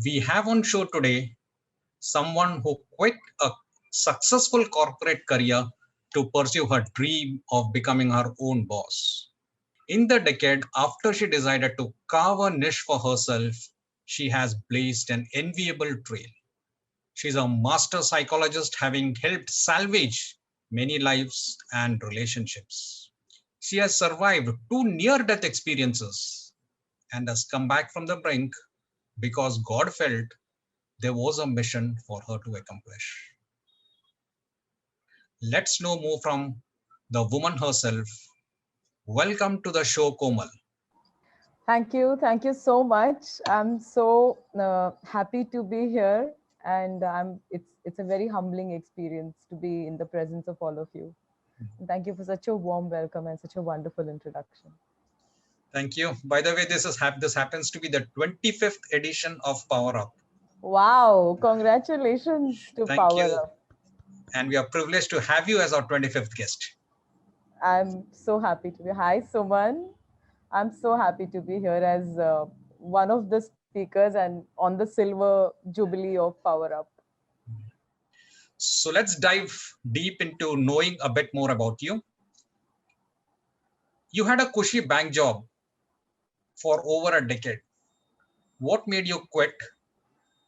We have on show today someone who quit a successful corporate career to pursue her dream of becoming her own boss. In the decade after she decided to carve a niche for herself, she has blazed an enviable trail. She's a master psychologist, having helped salvage many lives and relationships. She has survived two near death experiences and has come back from the brink because God felt there was a mission for her to accomplish. Let's know more from the woman herself. Welcome to the show, Komal. Thank you. Thank you so much. I'm so happy to be here, and it's a very humbling experience to be in the presence of all of you. And thank you for such a warm welcome and such a wonderful introduction. Thank you. By the way, this happens to be the 25th edition of Power Up. Wow! Congratulations to Thank Power you. Up. And we are privileged to have you as our 25th guest. I'm so happy to be. Hi, Suman. I'm so happy to be here as one of the speakers and on the silver jubilee of Power Up. So let's dive deep into knowing a bit more about you. You had a cushy bank job for over a decade. What made you quit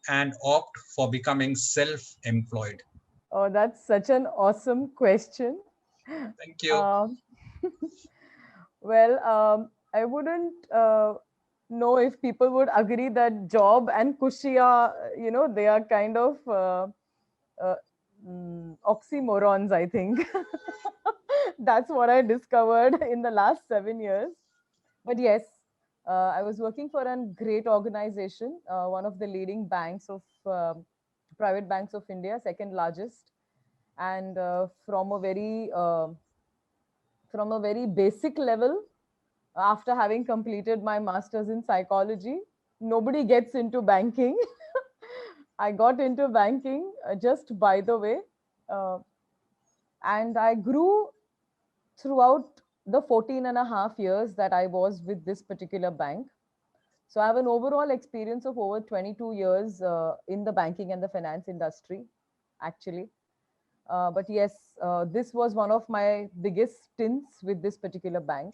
and opt for becoming self employed? Oh, that's such an awesome question. Thank you. Um, well, I wouldn't know if people would agree that job and cushy are, they are kind of uh, oxymorons, I think. That's what I discovered in the last 7 years. But yes, I was working for a great organization, one of the leading banks of private banks of India, second largest, and from a very basic level. After having completed my master's in psychology, nobody gets into banking. I got into banking just by the way, uh, and I grew throughout the 14 and a half years that I was with this particular bank. So I have an overall experience of over 22 years in the banking and the finance industry, actually. But yes, this was one of my biggest stints with this particular bank.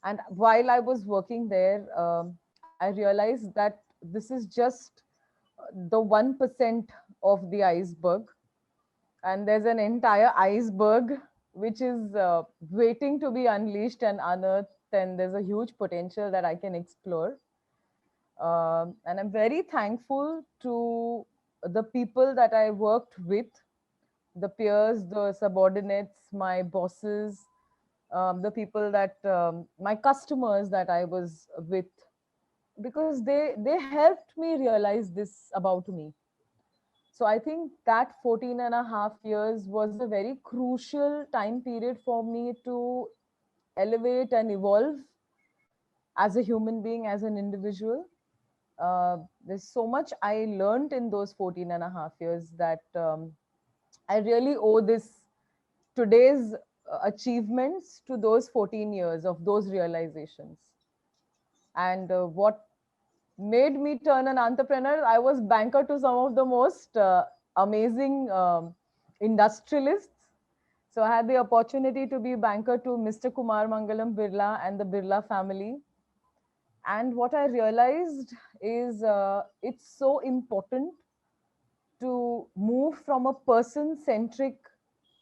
And while I was working there, I realized that this is just the 1% of the iceberg. And there's an entire iceberg which is waiting to be unleashed and unearthed. And there's a huge potential that I can explore. And I'm very thankful to the people that I worked with, the peers, the subordinates, my bosses, the people my customers that I was with, because they helped me realize this about me. So I think that 14 and a half years was a very crucial time period for me to elevate and evolve as a human being, as an individual. There's so much I learned in those 14 and a half years that I really owe this today's achievements to those 14 years of those realizations. And what made me turn an entrepreneur, I was banker to some of the most amazing industrialists. So I had the opportunity to be banker to Mr. Kumar Mangalam Birla and the Birla family. And what I realized is it's so important to move from a person centric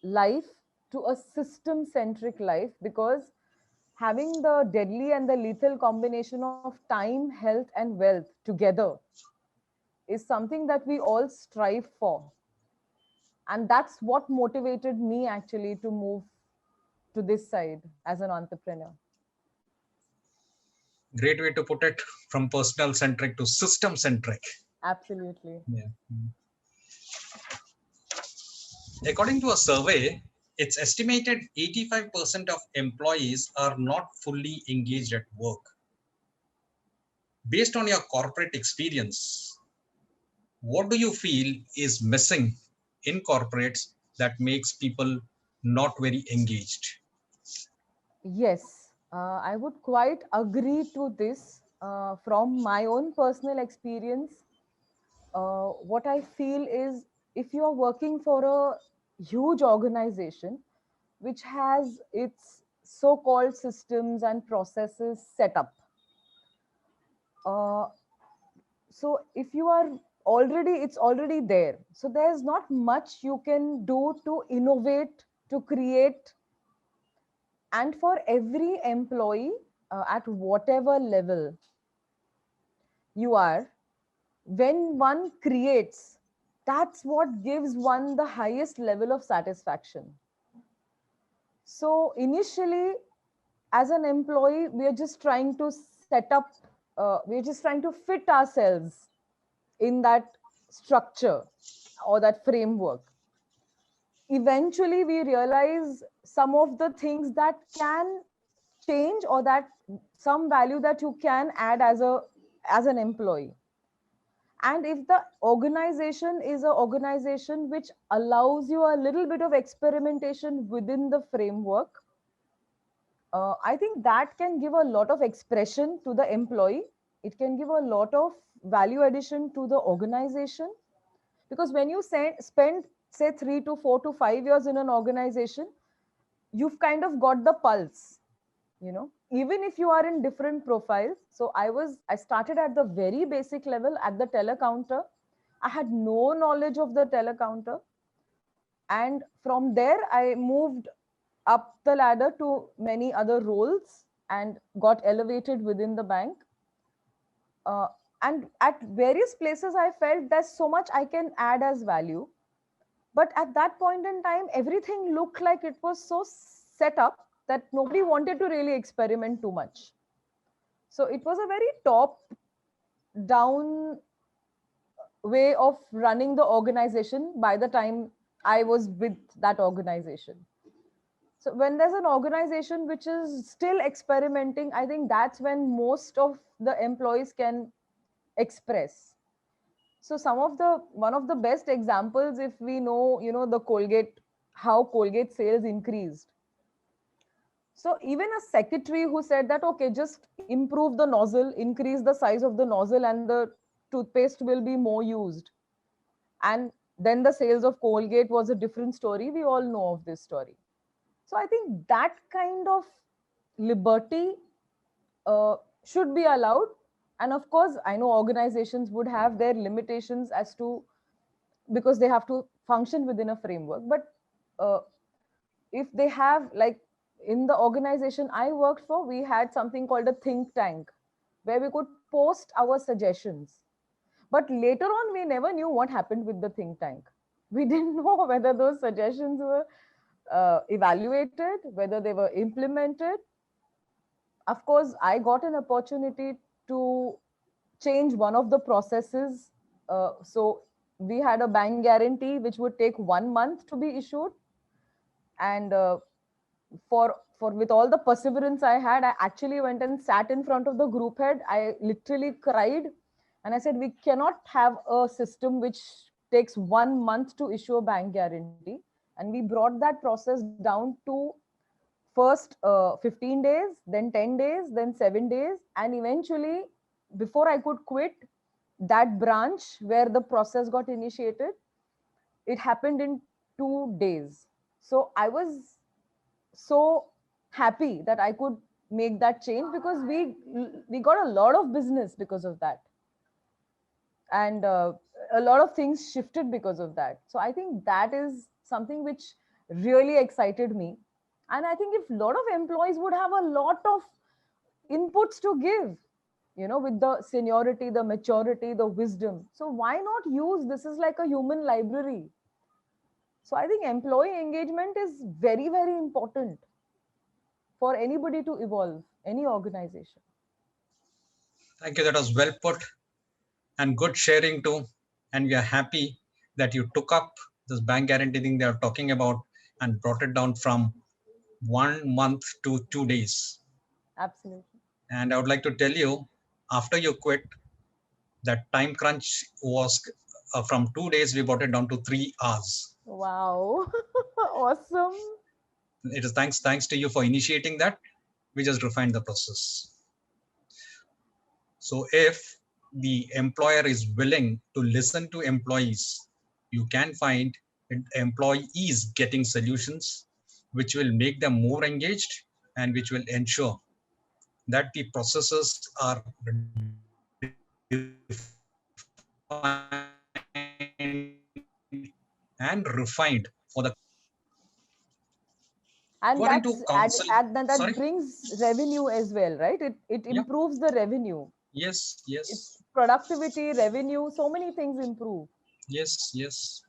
life to a system centric life, because having the deadly and the lethal combination of time, health, and wealth together is something that we all strive for. And that's what motivated me actually to move to this side as an entrepreneur. Great way to put it, from personal centric to system centric. Absolutely. Yeah. According to a survey, it's estimated 85% of employees are not fully engaged at work. Based on your corporate experience, what do you feel is missing in corporates that makes people not very engaged? Yes, I would quite agree to this from my own personal experience. what I feel is, if you are working for a huge organization which has its so-called systems and processes set up, uh, so if you are already, it's already there, so there's not much you can do to innovate, to create. And for every employee, at whatever level you are, when one creates, that's what gives one the highest level of satisfaction. So initially, as an employee, we are just trying to set up, we're just trying to fit ourselves in that structure or that framework. Eventually, we realize some of the things that can change, or that some value that you can add as an employee. And if the organization is an organization which allows you a little bit of experimentation within the framework, I think that can give a lot of expression to the employee. It can give a lot of value addition to the organization. Because when you spend, say, 3 to 4 to 5 years in an organization, you've kind of got the pulse, even if you are in different profiles. So I started at the very basic level at the telecounter. I had no knowledge of the telecounter, and from there I moved up the ladder to many other roles and got elevated within the bank. uh, and at various places I felt there's so much I can add as value. But at that point in time, everything looked like it was so set up that nobody wanted to really experiment too much. So it was a very top down way of running the organization by the time I was with that organization. So when there's an organization which is still experimenting, I think that's when most of the employees can express. So one of the best examples, if we know, the Colgate, how Colgate sales increased. So even a secretary who said that, okay, just improve the nozzle, increase the size of the nozzle, and the toothpaste will be more used. And then the sales of Colgate was a different story. We all know of this story. So I think that kind of liberty should be allowed. And of course, I know organizations would have their limitations as to, because they have to function within a framework. But uh, if they have, like, in the organization I worked for, we had something called a think tank where we could post our suggestions. But later on, we never knew what happened with the think tank. We didn't know whether those suggestions were evaluated, whether they were implemented. Of course, I got an opportunity to change one of the processes. So we had a bank guarantee which would take 1 month to be issued. And for with all the perseverance I had, I actually went and sat in front of the group head. I literally cried, and I said, we cannot have a system which takes 1 month to issue a bank guarantee. And we brought that process down to first 15 days, then 10 days, then 7 days, and eventually, before I could quit that branch where the process got initiated, it happened in 2 days. So I was so happy that I could make that change, because we got a lot of business because of that. And a lot of things shifted because of that. So I think that is something which really excited me. And I think if a lot of employees would have a lot of inputs to give, with the seniority, the maturity, the wisdom, so why not use this is like a human library. So I think employee engagement is very, very important for anybody to evolve, any organization. Thank you. That was well put and good sharing too. And we are happy that you took up this bank guarantee thing they are talking about and brought it down from 1 month to 2 days. Absolutely. And I would like to tell you, after you quit, that time crunch was from 2 days, we brought it down to 3 hours. Wow. Awesome. It is thanks to you for initiating that. We just refined the process. So if the employer is willing to listen to employees, you can find employees getting solutions which will make them more engaged and which will ensure that the processes are and refined for the. You And are into that's counsel. that Sorry. brings revenue as well, right? It Yeah. improves the revenue. Yes. It's Yes. productivity, revenue, so many things improve. Yes. Yes.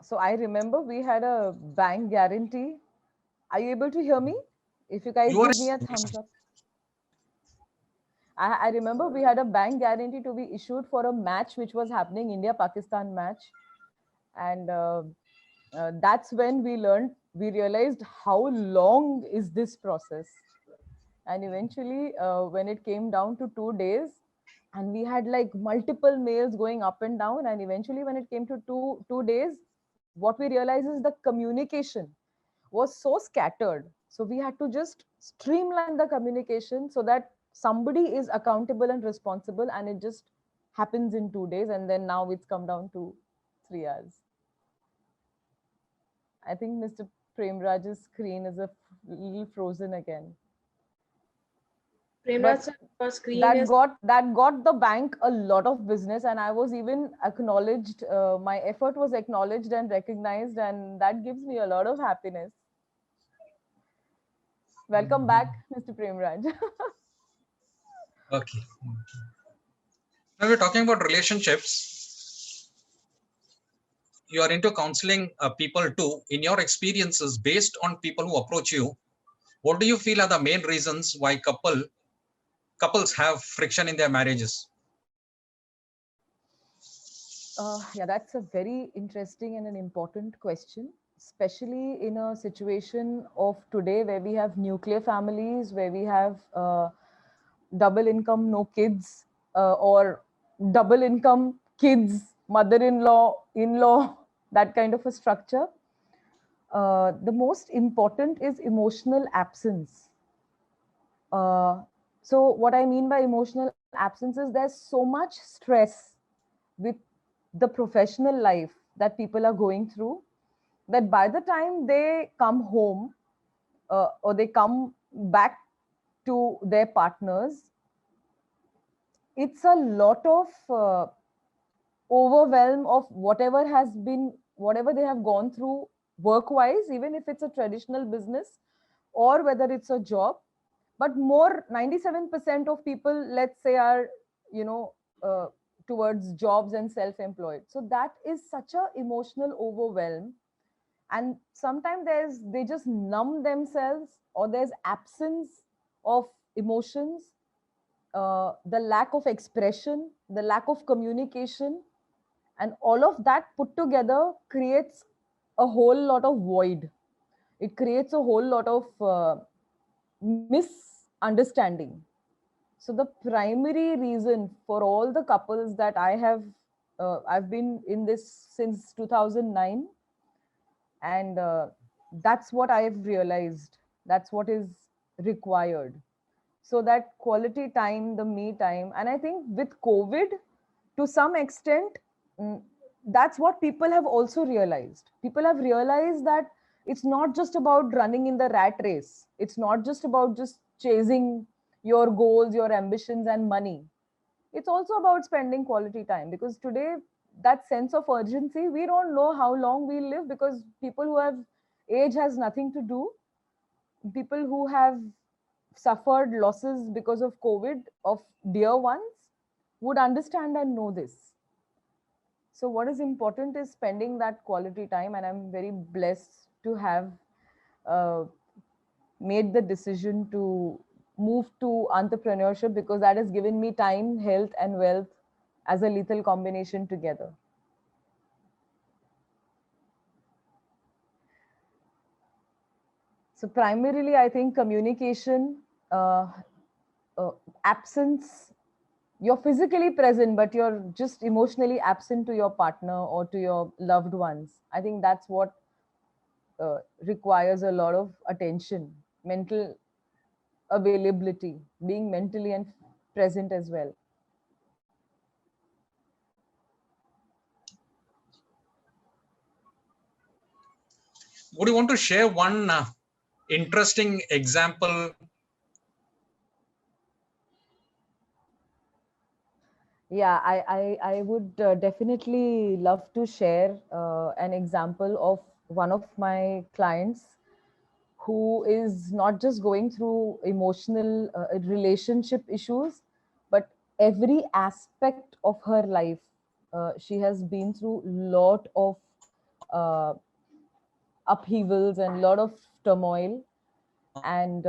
So I remember we had a bank guarantee. Are you able to hear me? If you guys You are. give me a thumbs up. I remember we had a bank guarantee to be issued for a match which was happening, India-Pakistan match. And that's when we realized how long is this process. And eventually, when it came down to 2 days, and we had like multiple mails going up and down, and eventually when it came to two days, what we realized is the communication was so scattered. So we had to just streamline the communication so that somebody is accountable and responsible, and it just happens in 2 days. And then now it's come down to 3 hours. I think Mr. Premraj's screen is a little frozen again. Premraj, But sir, your screen is that got the bank a lot of business, and I was even acknowledged. My effort was acknowledged and recognized, and that gives me a lot of happiness. Welcome back, Mr. Premraj. Okay. Now we're talking about relationships. You are into counseling people too. In your experiences, based on people who approach you, what do you feel are the main reasons why couples have friction in their marriages? Yeah, that's a very interesting and an important question, especially in a situation of today where we have nuclear families, where we have double income, no kids, or double income, kids, mother-in-law, in-law, that kind of a structure. The most important is emotional absence. Uh, so, what I mean by emotional absence is there's so much stress with the professional life that people are going through that by the time they come home or they come back to their partners, it's a lot of overwhelm of whatever they have gone through work wise, even if it's a traditional business or whether it's a job. But more 97% of people, let's say, are you know uh, towards jobs and self-employed. So that is such a emotional overwhelm, and sometimes they just numb themselves, or there's absence of emotions, the lack of expression, the lack of communication, and all of that put together creates a whole lot of void. It creates a whole lot of misunderstanding. So the primary reason for all the couples that I've been in this since 2009, and that's what I've realized. That's what is required. So that quality time, the me time, and I think with COVID, to some extent, mm, that's what people have also realized. People have realized that it's not just about running in the rat race. It's not just about just chasing your goals, your ambitions, and money. It's also about spending quality time, because today that sense of urgency, we don't know how long we'll live, because people who have age has nothing to do. People who have suffered losses because of COVID of dear ones would understand and know this. So what is important is spending that quality time, and I'm very blessed to have uh, made the decision to move to entrepreneurship, because that has given me time, health, and wealth as a lethal combination together. So primarily, I think communication, uh, absence. You're physically present, but you're just emotionally absent to your partner or to your loved ones. I think that's what requires a lot of attention, mental availability, being mentally and present as well. Would you want to share one interesting example? Yeah, I would definitely love to share an example of one of my clients who is not just going through emotional relationship issues, but every aspect of her life. She has been through lot of uh, upheavals and lot of turmoil. And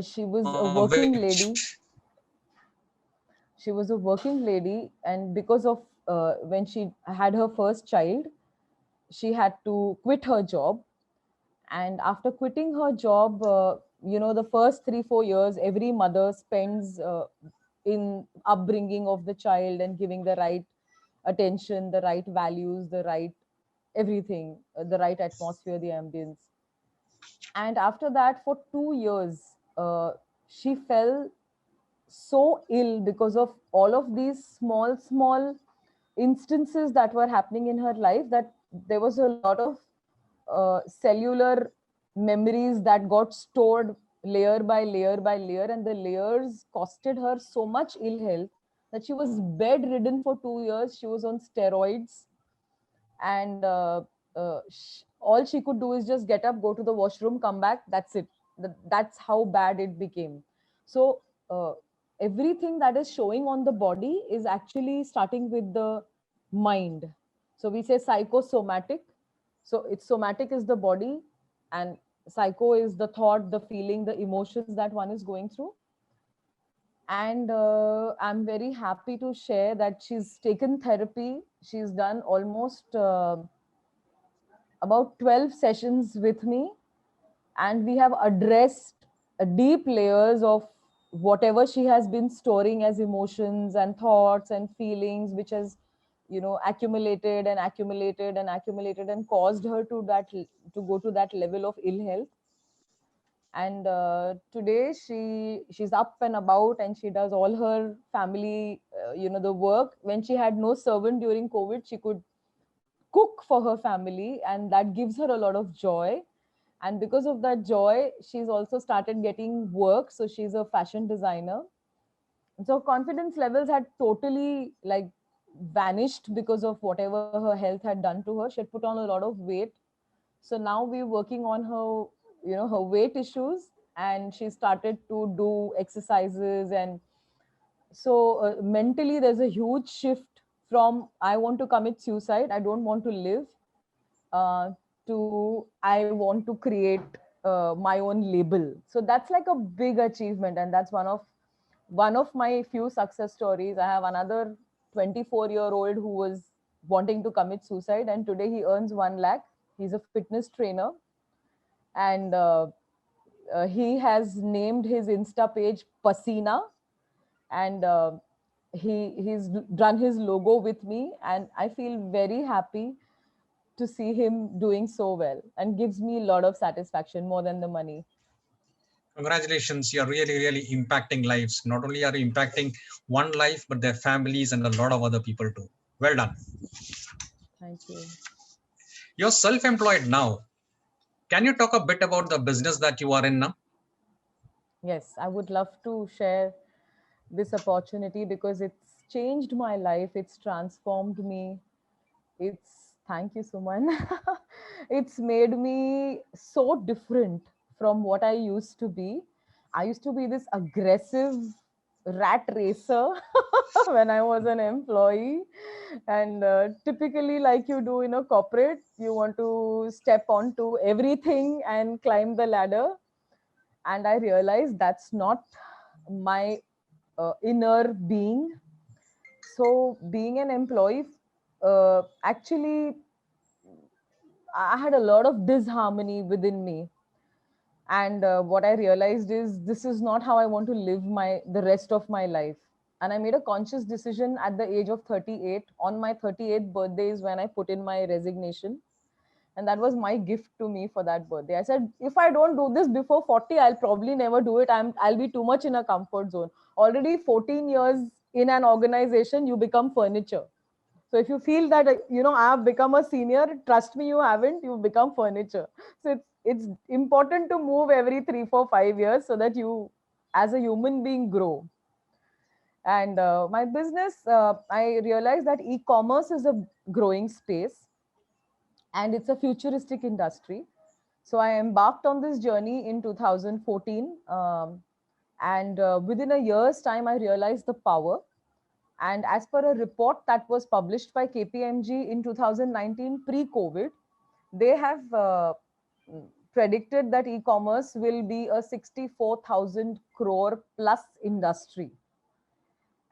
she was a working Which lady. She was a working lady, and because of when she had her first child, she had to quit her job. And after quitting her job, the first 3 4 years every mother spends in upbringing of the child and giving the right attention, the right values, the right everything, the right atmosphere, the ambience. And after that, for 2 years, she fell so ill because of all of these small instances that were happening in her life, that there was a lot of cellular memories that got stored layer by layer by layer, and the layers costed her so much ill health that she was bedridden for 2 years. She was on steroids, and all she could do is just get up, go to the washroom, come back. That's it. That's how bad it became. So uh, everything that is showing on the body is actually starting with the mind. So we say psychosomatic. So it's somatic is the body, and psycho is the thought, the feeling, the emotions that one is going through. And I'm very happy to share that she's taken therapy. She's done almost about 12 sessions with me, and we have addressed deep layers of whatever she has been storing as emotions and thoughts and feelings, which has accumulated and accumulated and accumulated and caused her to go to that level of ill health. And today she's up and about, and she does all her family the work. When she had no servant during COVID, she could cook for her family, and that gives her a lot of joy. And because of that joy, she's also started getting work. So she's a fashion designer. So confidence levels had totally like vanished because of whatever her health had done to her. She had put on a lot of weight. So now we're working on her, her weight issues, and she started to do exercises. And so mentally there's a huge shift from I want to commit suicide, I don't want to live, uh, to I want to create my own label. So that's like a big achievement, and that's one of my few success stories. I have another 24-year-old who was wanting to commit suicide, and today he earns 1 lakh. He's a fitness trainer, and he has named his Insta page Pasina, and he's done his logo with me, and I feel very happy to see him doing so well, and gives me a lot of satisfaction more than the money. congratulations, you're really, really impacting lives. Not only are you impacting one life, but their families and a lot of other people too. Well done. Thank you. You're self-employed now. Can you talk a bit about the business that you are in now? Yes, I would love to share this opportunity because it's changed my life. It's transformed me. Thank you, Suman. It's made me so different from what I used to be. I used to be this aggressive rat racer when I was an employee. And typically, like you do in a corporate, you want to step onto everything and climb the ladder. And I realized that's not my inner being. So being an employee, actually, I had a lot of disharmony within me. And what I realized is this is not how I want to live the rest of my life. And I made a conscious decision at the age of 38. On my 38th birthday is when I put in my resignation, and that was my gift to me for that birthday. I said, if I don't do this before 40, I'll probably never do it. I'll be too much in a comfort zone. Already 14 years in an organization, you become furniture. So if you feel that I have become a senior, trust me, you haven't. You've become furniture. So it's important to move every 3, 4, 5 years so that you, as a human being, grow. And my business, I realized that e-commerce is a growing space, and it's a futuristic industry. So I embarked on this journey in 2014, and within a year's time, I realized the power. And as per a report that was published by KPMG in 2019, pre-COVID, they have predicted that e-commerce will be a 64,000 crore plus industry.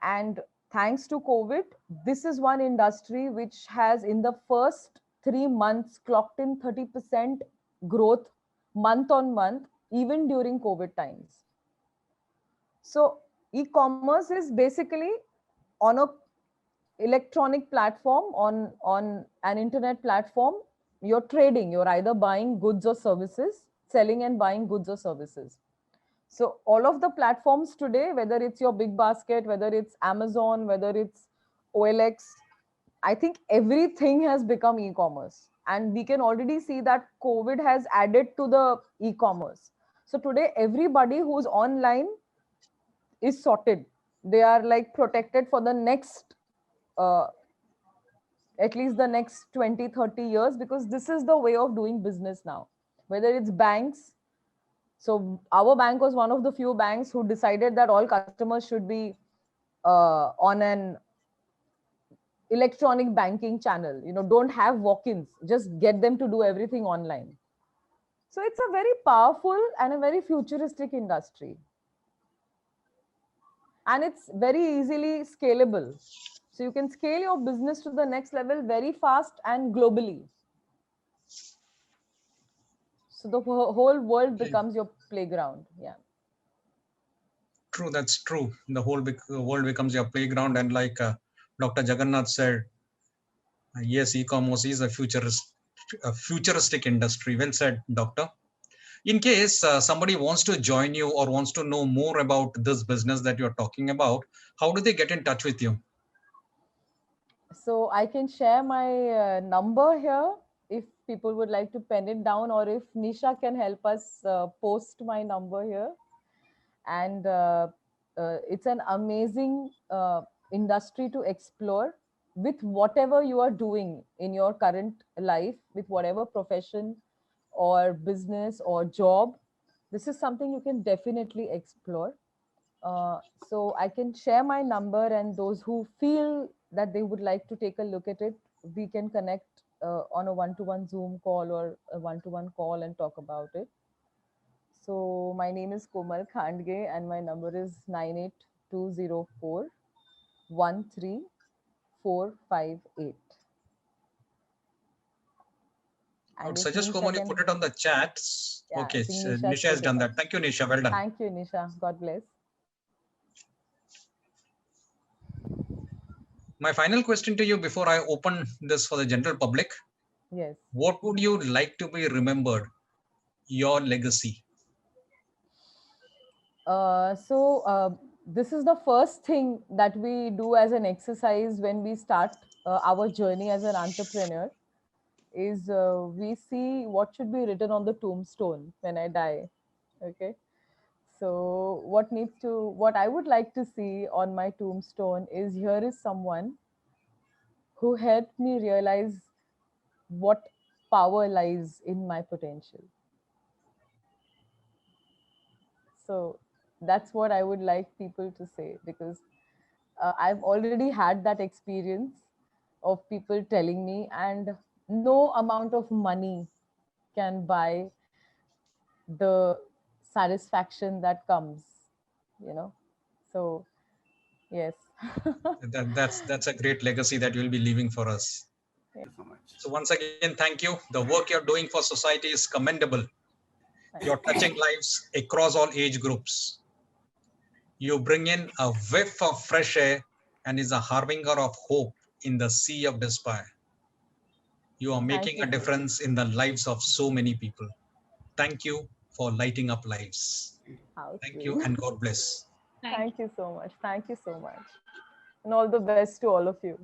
And thanks to COVID, this is one industry which has, in the first 3 months, clocked in 30% growth month on month, even during COVID times. So e-commerce is basically on a electronic platform, on an internet platform. You're trading, you're either buying goods or services, selling and buying goods or services. So all of the platforms today, whether it's your Big Basket, whether it's Amazon, whether it's OLX, I think everything has become e-commerce. And we can already see that COVID has added to the e-commerce. So today, everybody who's online is sorted. They are like protected for the next, uh, at least the next 20, 30 years, because this is the way of doing business now. Whether it's banks, so our bank was one of the few banks who decided that all customers should be on an electronic banking channel. Don't have walk-ins, just get them to do everything online. So it's a very powerful and a very futuristic industry, and it's very easily scalable. So you can scale your business to the next level very fast and globally. So the whole world becomes your playground. Yeah. True, that's true. The whole world becomes your playground, and like Dr. Jagannath said, yes, e-commerce is a futuristic industry. Well said, Doctor. In case somebody wants to join you or wants to know more about this business that you're talking about, how do they get in touch with you? So I can share my number here if people would like to pen it down, or if Nisha can help us post my number here. And it's an amazing industry to explore with whatever you are doing in your current life, with whatever profession or business or job. This is something you can definitely explore. So I can share my number, and those who feel that they would like to take a look at it, we can connect on a one-to-one Zoom call or a one-to-one call and talk about it. So my name is Komal Khandge, and my number is 98204 13458. I would And if suggest, Nisha Komal, you put can, it on the chats. yeah, Okay, I think so Nisha's Nisha has put it done up. that. Thank you, Nisha. Well done. Thank you, Nisha. God bless. My final question to you before I open this for the general public: Yes. what would you like to be remembered? Your legacy. This is the first thing that we do as an exercise when we start our journey as an entrepreneur. Is we see what should be written on the tombstone when I die. Okay. So what I would like to see on my tombstone is, here is someone who helped me realize what power lies in my potential. So that's what I would like people to say, because I've already had that experience of people telling me, and no amount of money can buy the satisfaction that comes, you know. So, yes. That's a great legacy that you'll be leaving for us. Yeah. Thank you so much. So once again, thank you. The work you're doing for society is commendable. You're touching lives across all age groups. You bring in a whiff of fresh air and is a harbinger of hope in the sea of despair. You are making a difference in the lives of so many people. Thank you for lighting up lives. How Thank you sweet. and God bless. Thank you so much. Thank you so much. And all the best to all of you.